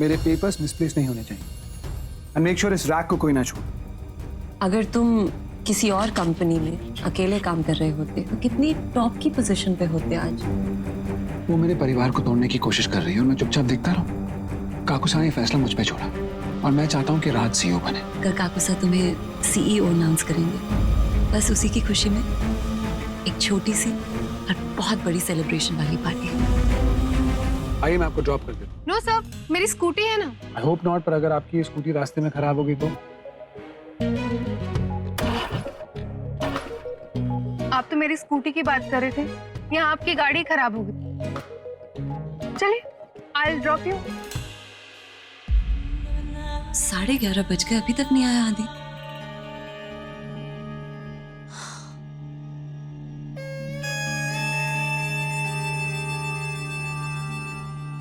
मेरे papers misplace नहीं होने चाहिए। एंड मेक श्योर इस रैक को कोई ना छू। अगर तुम किसी और कंपनी में अकेले काम कर रहे होते तो कितनी टॉप की पोजीशन पे होते आज। वो मेरे परिवार को तोड़ने की कोशिश कर रही है और मैं चुपचाप देखता रहूं। काकुसा ने फैसला मुझ पे छोड़ा और मैं चाहता हूं कि राज सीईओ बने। कल काकुसा तुम्हें सीईओ अनाउंस करेंगे। बस उसी की खुशी में एक छोटी सी और बहुत बड़ी सेलिब्रेशन वाली पार्टी। आइए मैं आपको ड्रॉप कर देता हूं। नो सर, मेरी स्कूटी है ना। आई होप नॉट, पर अगर आपकी स्कूटी रास्ते में खराब हो गई तो? आप तो मेरी स्कूटी की बात कर रहे थे, यहाँ आपकी गाड़ी खराब हो गई। चलिए, आई विल ड्रॉप यू। 11:30 बज गए, अभी तक नहीं आया आदि।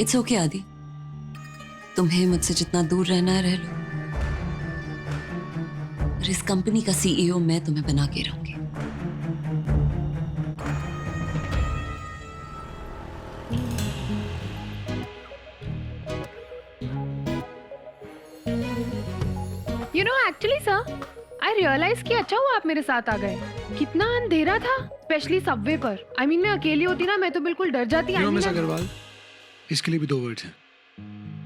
इट्स ओके आदि, तुम्हें मुझसे जितना दूर रहना है रह लो। और इस कंपनी का सीईओ मैं तुम्हें बना के रहूंगी। You know actually sir, I realise कि अच्छा हुआ आप मेरे साथ आ गए। कितना अंधेरा था, स्पेशली सबवे पर। आई मीन मैं अकेली होती ना, मैं तो बिल्कुल डर जाती। मिस अग्रवाल, इसके लिए भी 2 वर्ड्स हैं।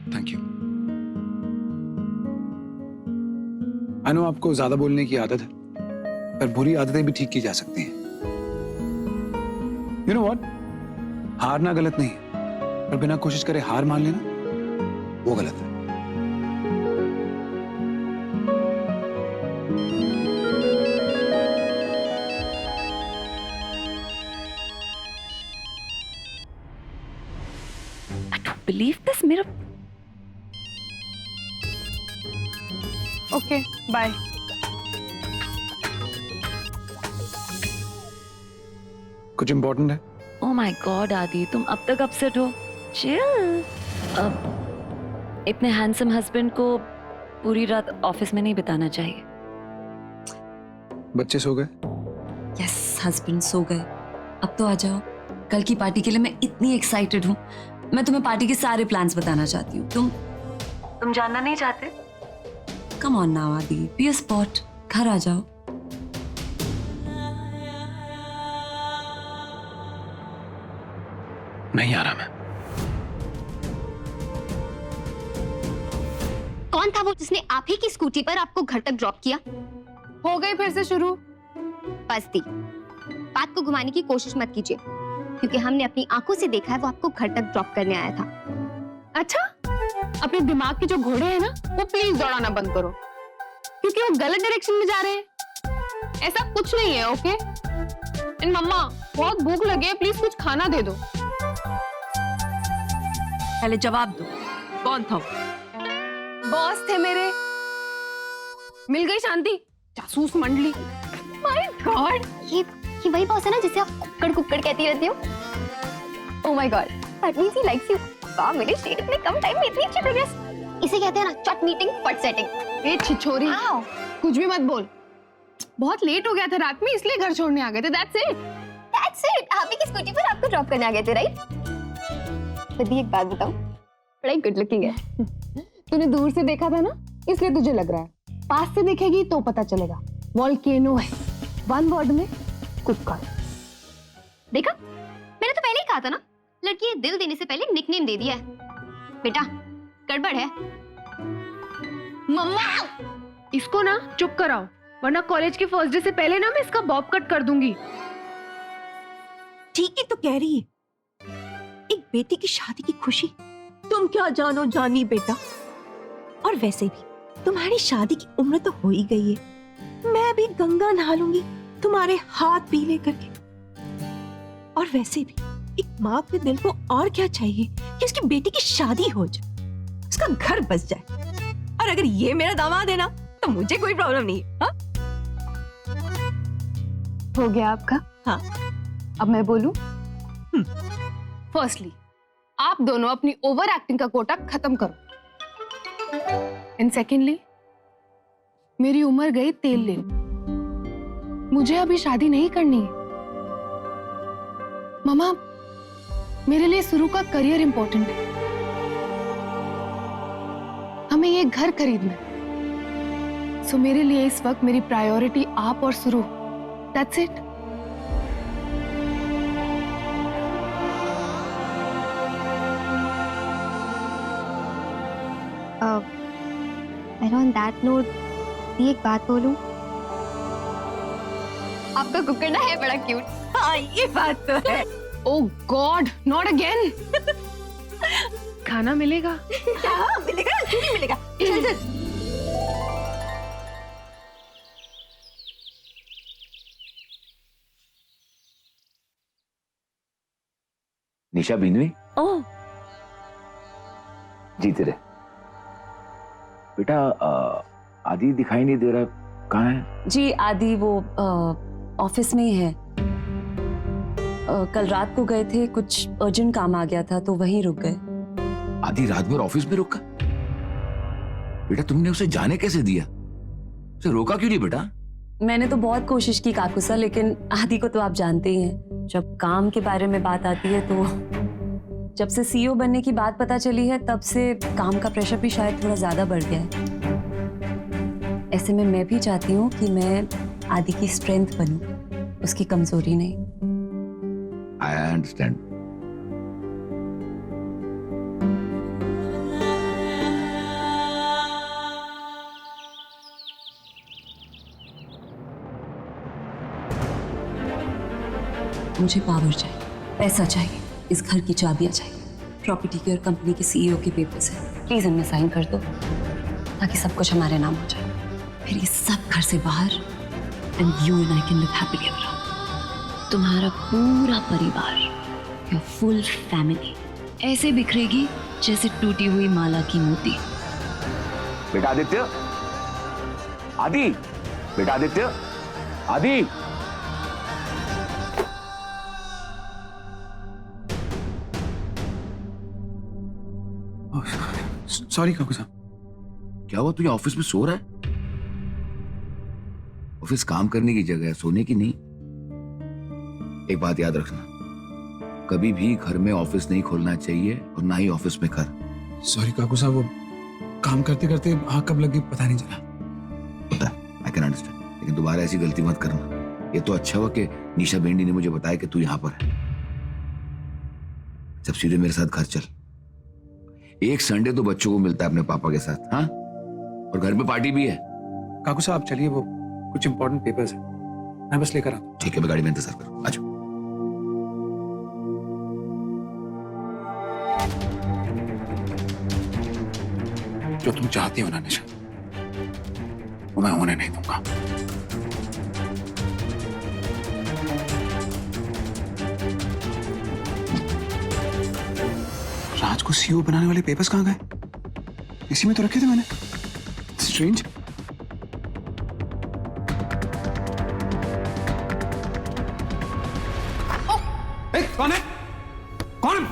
Thank you. आई नो आपको ज्यादा बोलने की आदत है, पर बुरी आदतें भी ठीक की जा सकती हैं। यू नो व्हाट, हारना गलत नहीं है, पर बिना कोशिश करे हार मान लेना वो गलत है। बिलीव दिस, मेरा ओके बाय। कुछ इंपॉर्टेंट है? ओह माय गॉड आदि, तुम अब तक अपसेट हो। चिल। अब इतने हैंडसम हस्बैंड को पूरी रात ऑफिस में नहीं बिताना चाहिए। बच्चे सो गए? यस, हस्बैंड सो गए। अब तो आ जाओ, कल की पार्टी के लिए मैं इतनी एक्साइटेड हूँ। मैं तुम्हें पार्टी के सारे प्लान्स बताना चाहती हूँ। तुम जानना नहीं चाहते? कम ऑन नाउ आदि, बी अ स्पॉट। घर आ जाओ। नहीं आ रहा मैं। कौन था वो जिसने आप ही की स्कूटी पर आपको घर तक ड्रॉप किया? हो गई फिर से शुरू। बस दी, बात को घुमाने की कोशिश मत कीजिए, क्योंकि हमने अपनी आंखों से देखा है वो आपको घर तक ड्रॉप करने आया था। अच्छा, अपने दिमाग के जो घोड़े हैं ना, वो प्लीज दौड़ाना बंद करो, क्योंकि वो गलत डायरेक्शन में जा रहे हैं। ऐसा कुछ नहीं है, ओके? एंड मम्मा, बहुत भूख लगी है, प्लीज कुछ खाना दे दो। पहले जवाब दो, कौन था वो? बॉस थे मेरे। मिल गई शांति, जासूस मंडली। माय गॉड, ये वही बॉस है ना जिसे आप कुक्कड़ कुक्कड़ कहती रहती हो? Oh my God, that means he likes you. वाह, मेरे शेड इतने कम टाइम में इतनी अच्छी प्रोग्रेस। इसे कहते हैं ना चट मीटिंग फट सेटिंग। ए छिछोरी, कुछ भी मत बोल। बहुत लेट हो गया था रात में, इसलिए घर छोड़ने आ गए थे। That's it. That's it. आप ही की स्कूटी पर आपको ड्रॉप करने आ गए थे, राइट? बदी, एक बात बताऊं, बड़ा गुड लुकिंग है। तूने दूर से देखा था ना, इसलिए तुझे लग रहा है। पास से देखेगी तो पता चलेगा। वॉल्केनो है, वन वर्ड में कुक्कड़। देखा, मैंने तो पहले ही कहा था ना, लड़की ये दिल देने से पहले निकनेम दे दिया है। बेटा, गड़बड़ है। मम्मा, इसको ना चुप कराओ, वरना कॉलेज के फर्स्ट डे से पहले ना मैं इसका बॉब कट कर दूंगी। ठीक ही तो कह रही है, एक बेटी की शादी की खुशी तुम क्या जानो जानी बेटा। और वैसे भी तुम्हारी शादी की उम्र तो हो ही गई है। मैं भी गंगा नहा लूंगी तुम्हारे हाथ पीले करके। और वैसे भी एक माँ के दिल को और क्या चाहिए कि उसकी बेटी की शादी हो जाए, उसका घर बस जाए। और अगर ये मेरा दामाद है ना, तो मुझे कोई प्रॉब्लम नहीं है। हाँ? हो गया आपका? हाँ। अब मैं बोलूं? फर्स्टली, आप दोनों अपनी ओवर एक्टिंग का कोटा खत्म करो। एंड सेकेंडली, मेरी उम्र गई तेल लेने, मुझे अभी शादी नहीं करनी है। मामा, मेरे लिए शुरू का करियर इंपॉर्टेंट है। हमें ये घर खरीदना है। सो मेरे लिए इस वक्त मेरी प्रायोरिटी आप और सुरु, that's it. And on that note, एक बात बोलूं, आपका कुकर ना है बड़ा क्यूट। हाँ ये बात तो है। ओह गॉड, नॉट अगेन। खाना मिलेगा? हाँ मिलेगा, क्यों नहीं मिलेगा। चल चल। निशा बिंदवी ओह जीते रहे। बेटा आदि दिखाई नहीं दे रहा, कहाँ है? जी आदि वो ऑफिस में ही है। कल रात को गए थे, कुछ अर्जेंट काम आ गया था तो वहीं रुक गए। आदि रात भर ऑफिस में रुका? बेटा तुमने उसे जाने कैसे दिया? उसे रोका क्यों नहीं बेटा? मैंने तो बहुत कोशिश की काकुसा, लेकिन आदि को तो आप जानते ही हैं, जब काम के बारे में बात आती है तो जब से सीईओ बनने की बात पता चली है तब से काम का प्रेशर भी शायद थोड़ा ज्यादा बढ़ गया है। ऐसे में मैं भी चाहती हूँ कि मैं आदि की स्ट्रेंथ बनूं, उसकी कमजोरी नहीं। I understand. मुझे पावर चाहिए, पैसा चाहिए, इस घर की चाबियां चाहिए, प्रॉपर्टी की और कंपनी के सीईओ के पेपर्स हैं। प्लीज इनमें साइन कर दो ताकि सब कुछ हमारे नाम हो जाए। फिर ये सब घर से बाहर and you and I can live happily ever after. तुम्हारा पूरा परिवार, योर फुल फैमिली ऐसे बिखरेगी जैसे टूटी हुई माला की मोती। बेटा आदित्य, आदि, बेटा आदित्य, आदि। सॉरी काकुसा। क्या हुआ, तू ये ऑफिस में सो रहा है? ऑफिस काम करने की जगह है, सोने की नहीं। एक बात याद रखना, कभी भी घर में ऑफिस नहीं खोलना चाहिए और ना ही ऑफिस में घर। सॉरी काकुसा, वो काम करते करते आँख कब लगी पता नहीं चला। पता है, आई कैन अंडरस्टैंड, लेकिन दोबारा ऐसी गलती मत करना। ये तो अच्छा हुआ कि निशा बेंडी ने मुझे बताया कि तू यहाँ पर है। जब सीधे मेरे साथ घर चल। एक संडे तो बच्चों को मिलता है अपने पापा के साथ, हाँ? और घर में पार्टी भी है। काकुसा आप चलिए, वो कुछ इंपॉर्टेंट पेपर्स है, मैं बस लेकर आता हूँ। ठीक है, मैं गाड़ी में इंतजार करूँ, आ जाओ। जो तुम चाहती हो ना निशा, वो मैं होने नहीं दूंगा। राज को सीईओ बनाने वाले पेपर्स कहाँ गए? इसी में तो रखे थे मैंने। स्ट्रेंज। कौन है? कौन?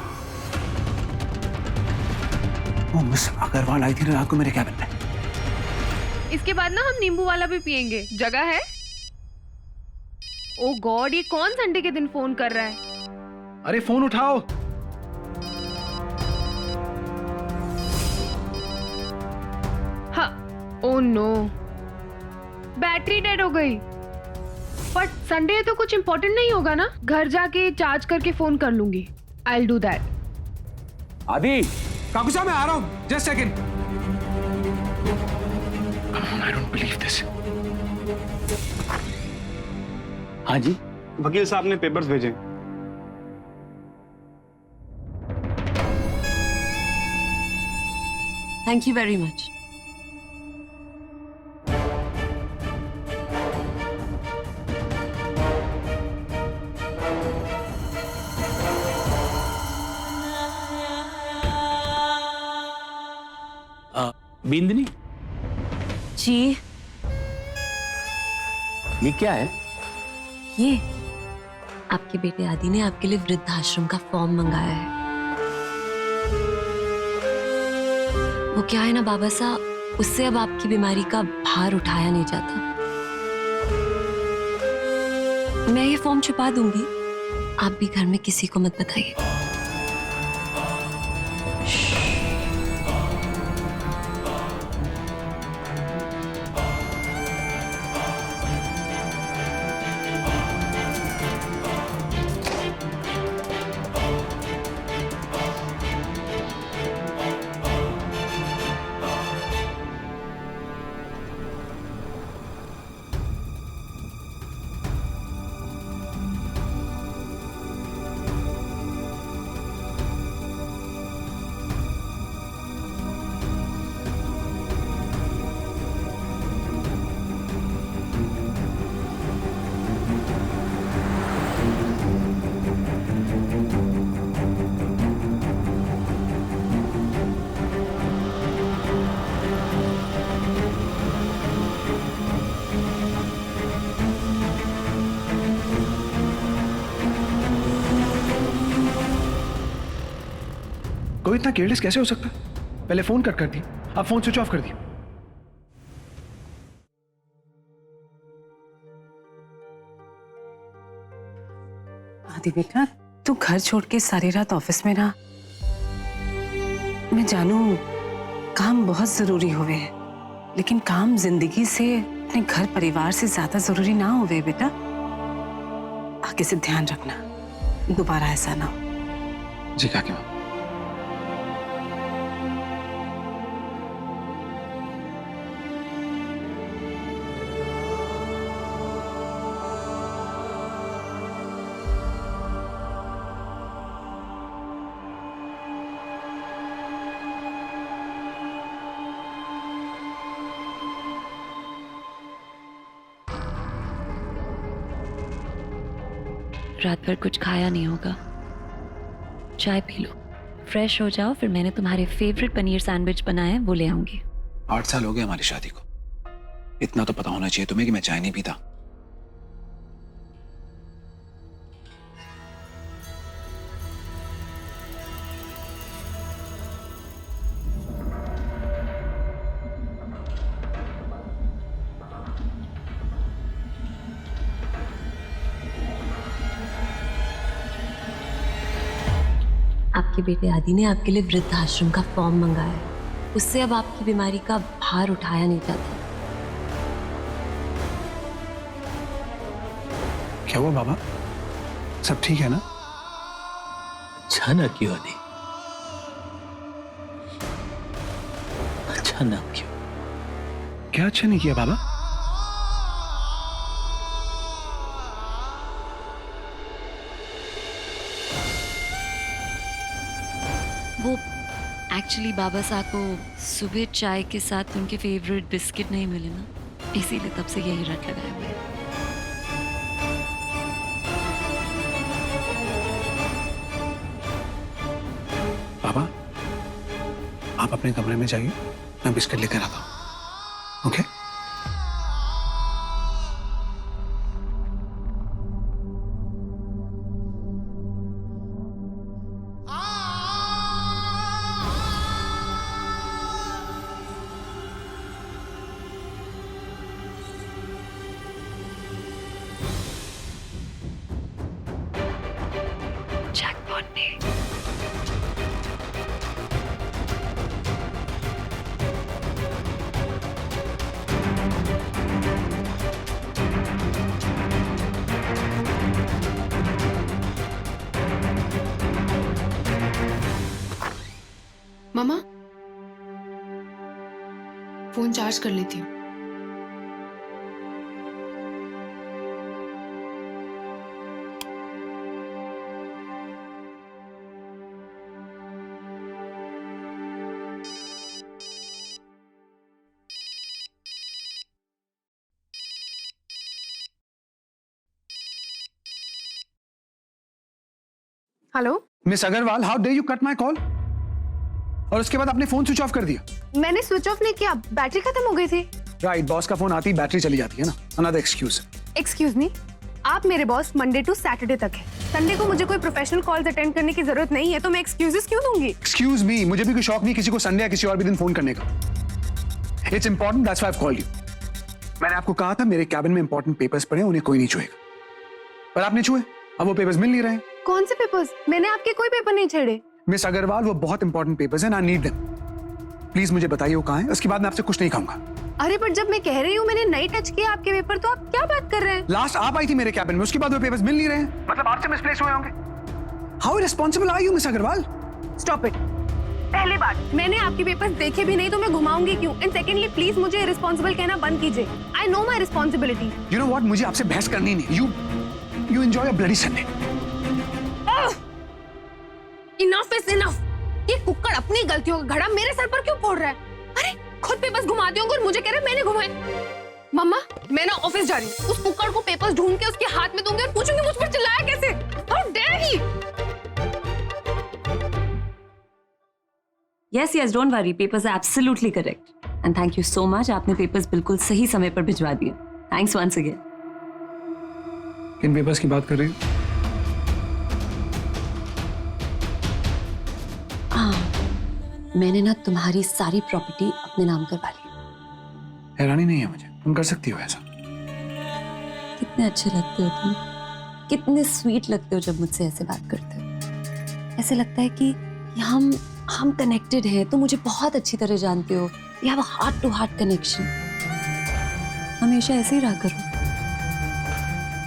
वो मिस अग्रवाल आई थी रात को मेरे कैबिन में। इसके बाद ना हम नींबू वाला भी पियेंगे, जगह है? ओ गॉड, ये कौन संडे के दिन फोन कर रहा है? अरे फोन उठाओ। हाँ, ओ नो, बैटरी डेड हो गई। बट संडे तो कुछ इंपॉर्टेंट नहीं होगा ना? घर जाके चार्ज करके फोन कर लूंगी। I will do that. Aadi, काकुसा मैं आ रहा हूं, just second. I don't believe this. हाँ जी, वकील साहब ने पेपर्स भेजे। Thank you very much. बिंदनी, जी ये क्या है? ये आपके बेटे आदि ने आपके लिए वृद्धाश्रम का फॉर्म मंगाया है। वो क्या है ना बाबा साहब, उससे अब आपकी बीमारी का भार उठाया नहीं जाता। मैं ये फॉर्म छुपा दूंगी, आप भी घर में किसी को मत बताइए। कोई इतना केयरलेस कैसे हो सकता है? पहले फोन कट कर दिया, अब फोन स्विच ऑफ कर दिया। आदि बेटा, तू घर छोड़ के सारी रात ऑफिस में रहा। मैं जानू काम बहुत जरूरी हुए है, लेकिन काम जिंदगी से, अपने घर परिवार से ज्यादा जरूरी ना होवे बेटा। आगे से ध्यान रखना, दोबारा ऐसा ना हो। जी काकी माँ। रात भर कुछ खाया नहीं होगा, चाय पी लो, फ्रेश हो जाओ, फिर मैंने तुम्हारे फेवरेट पनीर सैंडविच बनाए हैं, वो ले आऊंगी। 8 साल हो गए हमारी शादी को, इतना तो पता होना चाहिए तुम्हें कि मैं चाय नहीं पीता। आपके बेटे आदि ने आपके लिए वृद्धाश्रम का फॉर्म मंगाया है, उससे अब आपकी बीमारी का भार उठाया नहीं जाता। क्या हुआ बाबा, सब ठीक है ना? अच्छा ना क्यों आदि, अच्छा ना क्यों? क्या अच्छा नहीं किया बाबा? वो एक्चुअली बाबा साहब को सुबह चाय के साथ उनके फेवरेट बिस्किट नहीं मिले ना, इसीलिए तब से यही रट लगाए हुए हैं। बाबा आप अपने कमरे में जाइए, मैं बिस्किट लेकर आता हूँ। ओके? जैकपॉट ने मम्मा, फोन चार्ज कर लेती हूँ। Hello miss Agarwal, how dare you cut my call? और उसके बाद आपने फोन स्विच ऑफ कर दिया। मैंने स्विच ऑफ नहीं किया, बैटरी खत्म हो गई थी। राइट, बॉस का फोन आती बैटरी चली जाती है ना, अनदर एक्सक्यूज। एक्सक्यूज मी, आप मेरे बॉस मंडे टू सैटरडे तक है। संडे को मुझे कोई प्रोफेशनल कॉल्स अटेंड करने की जरूरत नहीं है, तो मैं एक्सक्यूजेस क्यों दूंगी? एक्सक्यूज मी, मुझे भी कोई शौक नहीं किसी को संडे या किसी और भी दिन फोन करने का। It's important, that's why I called you. मैंने आपको कहा था मेरे कैबिन में इंपॉर्टेंट पेपर्स पड़े, उन्हें कोई नहीं छुएगा, पर आपने छुए। अब वो पेपर्स मिल नहीं रहे हैं। कौन से पेपर्स? मैंने आपके कोई पेपर नहीं छेड़े। मिस अग्रवाल, वो बहुत इंपॉर्टेंट पेपर्स हैं, आई नीड देम। प्लीज मुझे बताइए वो कहाँ है, उसके बाद मैं आपसे कुछ नहीं खाऊंगा। अरे पर जब मैं कह रही हूँ मैंने नहीं टच किया आपके पेपर, तो आप क्या बात कर रहे हैं? लास्ट आप आई थी मेरे कैबिन में, उसके बाद वो पेपर्स मिल नहीं रहे हैं, मतलब आपसे मिसप्लेस हुए होंगे। How irresponsible are you miss Agarwal? Stop it. पहली बात, मैंने आपके पेपर्स देखे भी नहीं तो मैं घुमाऊंगी क्यों? एंड सेकेंडली, प्लीज मुझे इररिस्पांसिबल कहना बंद कीजिए। I know my responsibility. You know what, मुझे आपसे बहस करनी नहीं। You enjoy a bloody Sunday. Enough is enough. ये कुक्कड़ अपनी गलतियों का घड़ा मेरे सर पर क्यों फोड़ रहा है? अरे खुद पेपर्स घुमाते होंगे और मुझे कह रहे हैं मैंने घुमाए। मम्मा, मैं ना ऑफिस जा रही हूँ। उस कुक्कड़ को पेपर्स ढूंढ के उसके हाथ में दूंगी और पूछूंगी मुझ पर चिल्लाया कैसे? How dare he! Yes yes, don't worry, papers are absolutely correct and thank you so much. आपने पेपर्स बिल्कुल सही समय पर भिजवा दिए। Thanks once again. किन पेपर्स की बात कर रही हैं? हाँ, मैंने ना तुम्हारी सारी प्रॉपर्टी अपने नाम करवा ली। हैरानी नहीं है मुझे, तुम कर सकती हो ऐसा। कितने अच्छे लगते हो तुम, कितने स्वीट लगते हो जब मुझसे ऐसे बात करते हो। ऐसे लगता है कि हम कनेक्टेड हैं, तुम मुझे बहुत अच्छी तरह जानते हो। You have a heart to heart connection. हमेशा ऐसे ही रहा करो।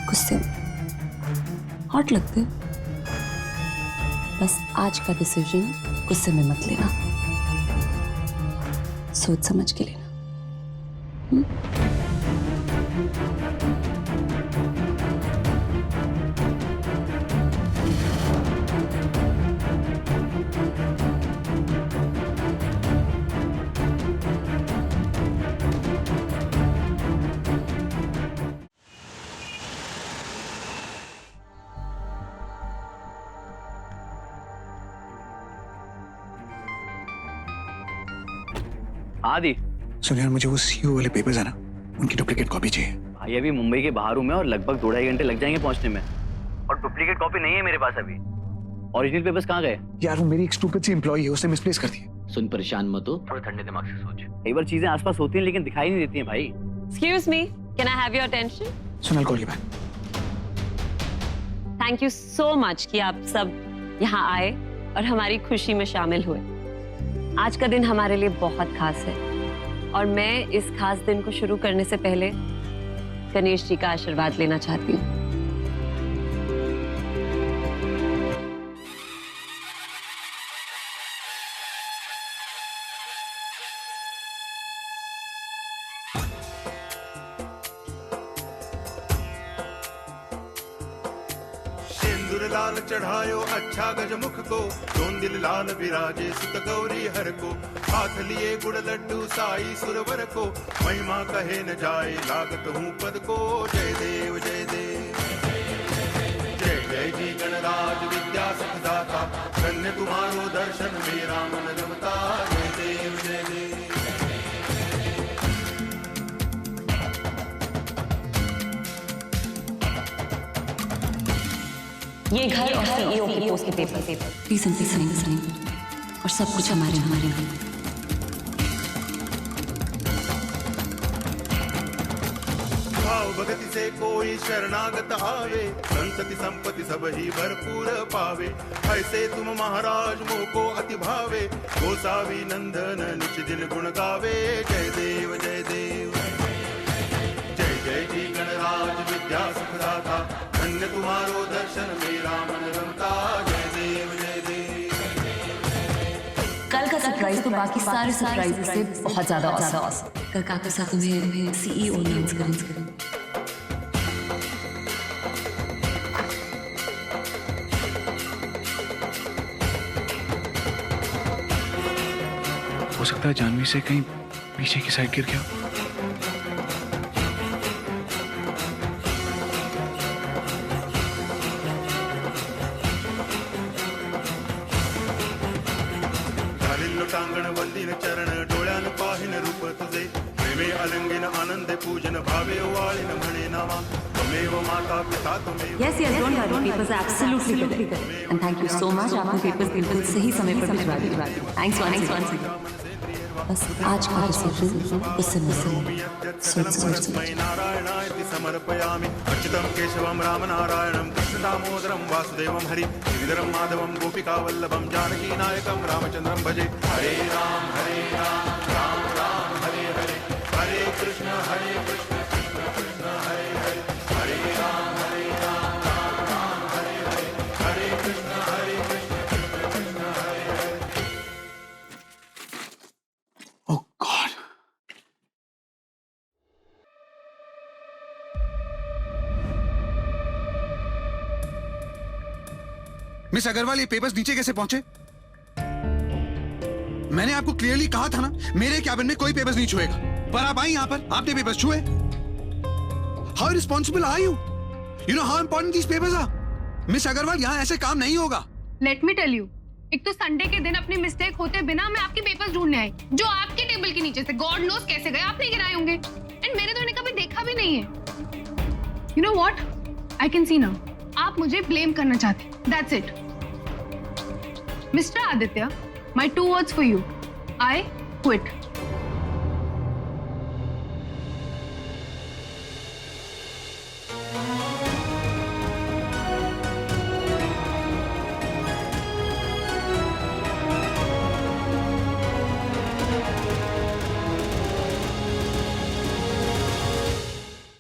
गुस्से में हॉट लगते हो। बस आज का डिसीजन गुस्से में मत लेना, सोच समझ के लेना। आदि सुन यार, मुझे वो सीईओ वाले पेपर्स है ना, उनकी डुप्लीकेट कॉपी चाहिए। भाई अभी मुंबई के बाहर हूँ मैं और लगभग 2-2.5 घंटे लग जाएंगे पहुंचने में, और डुप्लीकेट कॉपी नहीं है मेरे पास अभी। ओरिजिनल पेपर्स कहाँ गए? यार वो मेरी एक स्टूपिड सी एम्प्लॉई है, उसने मिसप्लेस कर दी। सुन परेशान मत हो, थोड़ा ठंडे दिमाग से सोच। कई बार चीजें आसपास होती हैं लेकिन दिखाई नहीं देती हैं भाई। Excuse me, can I have your attention? Soon, I'll call you back. Thank you so much कि आप सब यहाँ आए और हमारी खुशी में शामिल हुए। आज का दिन हमारे लिए बहुत खास है और मैं इस खास दिन को शुरू करने से पहले गणेश जी का आशीर्वाद लेना चाहती हूँ। सिंदूर लाल चढ़ायो अच्छा गजमुख को, दोन दिल लाल विराजे सुत गौरी हर को, हाथ लिए गुड़ लड्डू साई सुरवर को, महिमा कहे न जाए लागत हूँ पद को। जय देव जय देव, जय जय जी गणराज विद्या सुखदाता, धन्य तुम्हारो दर्शन मेरा मन रमता। जय देव जय देव। ये घर और सीईओ की पोस्ट के पेपर प्लीज हम साइन और सब कुछ हमारे नाम। भाव भगति से कोई शरणागत आवे, संतति संपत्ति सब ही भरपूर पावे। ऐसे तुम महाराज मोको अति भावे, गोसावी नंदन निच दिन गुण गावे। जय देव जय देव, जय जय जी गणराज विद्या सुखदाता, धन्य तुम्हारो दर्शन मेरा मन रमता। जय देव जय देव। कल का सरप्राइज तो बाकी सारे सरप्राइज से बहुत ज्यादा awesome। कल काका साथ तुम्हें सीईओ अनाउंस करेंगे। हो सकता है जानवी से कहीं पीछे की साइड गिर गया। टांगण वंदिन चरण डोळ्यान पाहिन रूप तुझे, प्रेमे अलंगिन आनंद पूजन भावे वाळिन म्हणे नामा, त्वमेव माता पिता त्वमेव। Yes, don't worry. Papers are absolutely correct. And thank you so much. आपने papers बिल्कुल सही समय पर भिजवा दिए। Thanks once again. बस आज का डिसीजन उससे सोच समझ नारायणाय समर्पयामि। अर्चितं केशवं राम नारायणं कृष्ण दामोदरं वासुदेवं हरि श्रीधरं माधवं गोपिका वल्लभं जानकी नायकं रामचंद्रं भजे। हरे राम राम राम हरे हरे, हरे कृष्ण कृष्ण कृष्ण हरे हरे, हरे राम राम राम हरे हरे, हरे Krishna Krishna Krishna Hare Hare. Oh God. Miss Agarwal, ये पेपर्स नीचे कैसे पहुंचे? मैंने आपको क्लियरली कहा था ना, मेरे कैबिन में कोई पेपर्स नहीं छुएगा, पर आप आई यहां पर, आपने पेपर्स छुए। How responsible are you? You know how important these papers are. Miss Agarwal, यहां ऐसे काम नहीं होगा। लेट मी टेल यू, एक तो संडे के दिन अपनी मिस्टेक होते बिना मैं आपके पेपर्स ढूंढने आई, जो आपके टेबल के नीचे से गॉड नोस कैसे गए, आपने गिराए होंगे, एंड मैंने तो उन्हें कभी देखा भी नहीं है। You know what, I can see now, आप मुझे ब्लेम करना चाहते, that's it. Mister Aditya, My 2 words for you. I quit.